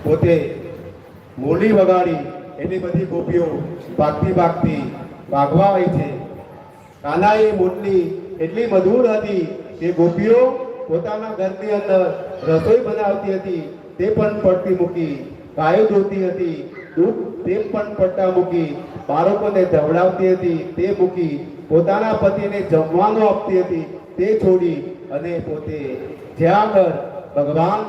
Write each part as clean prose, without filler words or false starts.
પોતે મોલી વગાડી એટલી બધી ગોપીઓ ભાગતી ભાગતી ભાગવા આવી છે. કાનાઈ મોટલી એટલી મધુર હતી કે ગોપીઓ પોતાના ઘરની અંદર રસોઈ બનાવતી હતી તે પણ પડતી મૂકી, ગાયો દોતી હતી દૂધ તે પણ પડતા મૂકી, બાળકોને ધવડાવતી હતી તે મૂકી, પોતાના પતિને જમવાનું આપતી હતી તે છોડી અને પોતે જ્યાં આગળ ભગવાન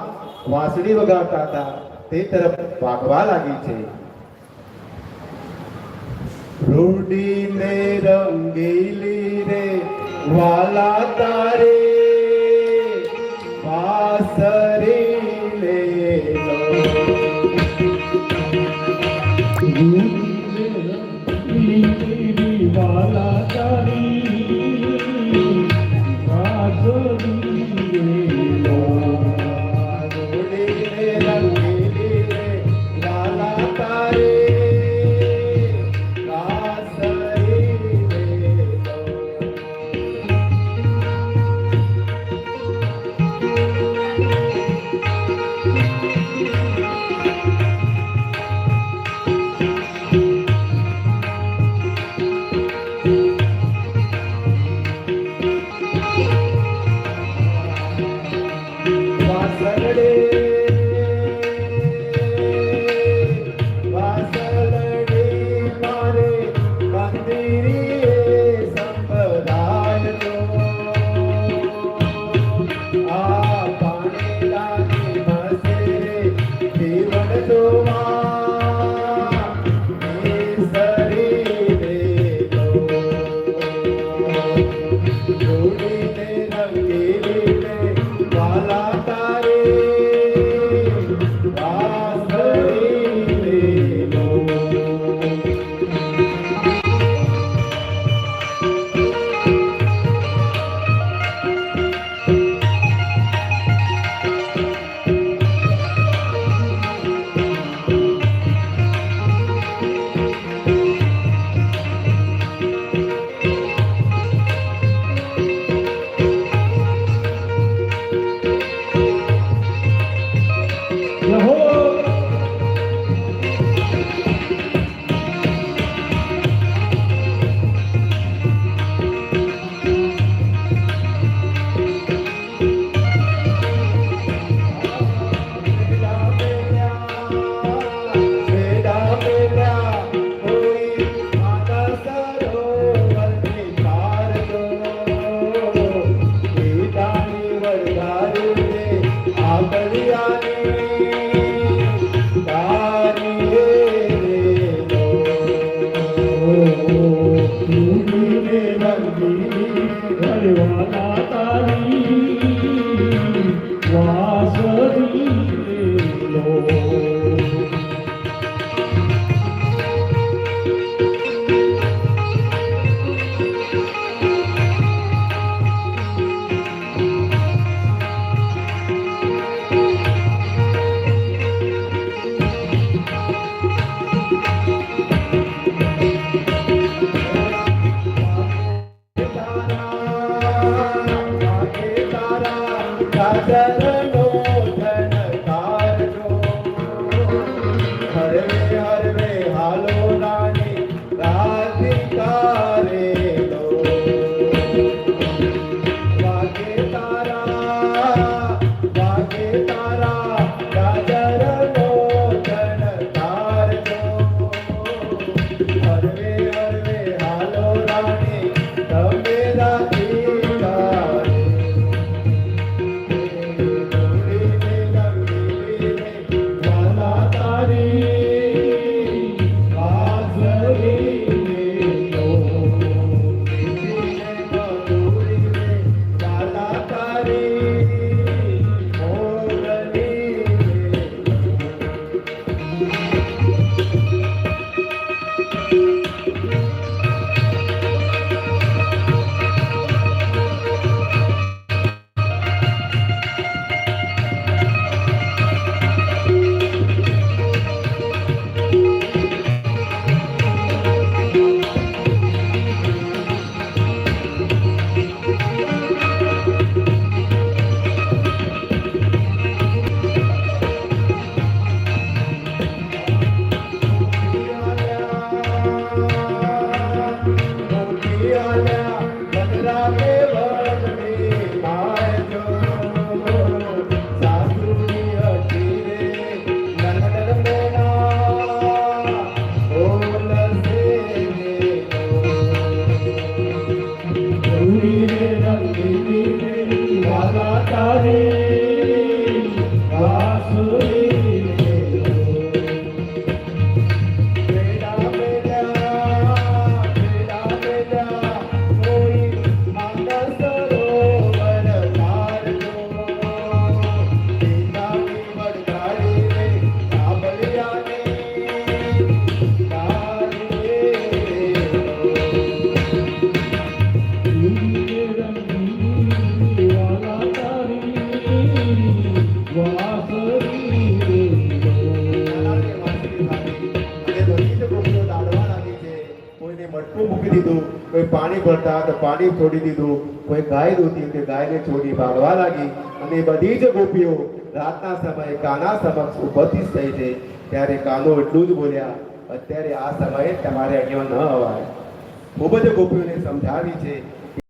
વાંસળી વગાડતા હતા તે તરફ ભાગવા લાગી છે. રૂડીને રંગીલી રે વાલા તારે વાસરી લે વાલા તારી મેલા મેલા કોઈ માનસ સરોવર ધારજો પિતાની વડગાડી રે કાબલિયાને કોઈને મટકું મૂકી દીધું, કોઈ પાણી ભરતા તો પાણી છોડી દીધું, કોઈ ગાય દોતી તે ગાયને છોડી ભાગવા લાગી. અને બધી જ ગોપીઓ રાતના સમયે કાના સમક્ષ ઉપસ્થિત થઈ છે. ત્યારે કાનો એટલું જ બોલ્યા, અત્યારે આ સમયે તમારે અહીંયા ન અવાય. ખૂબ જ ગોપીઓને સમજાવી છે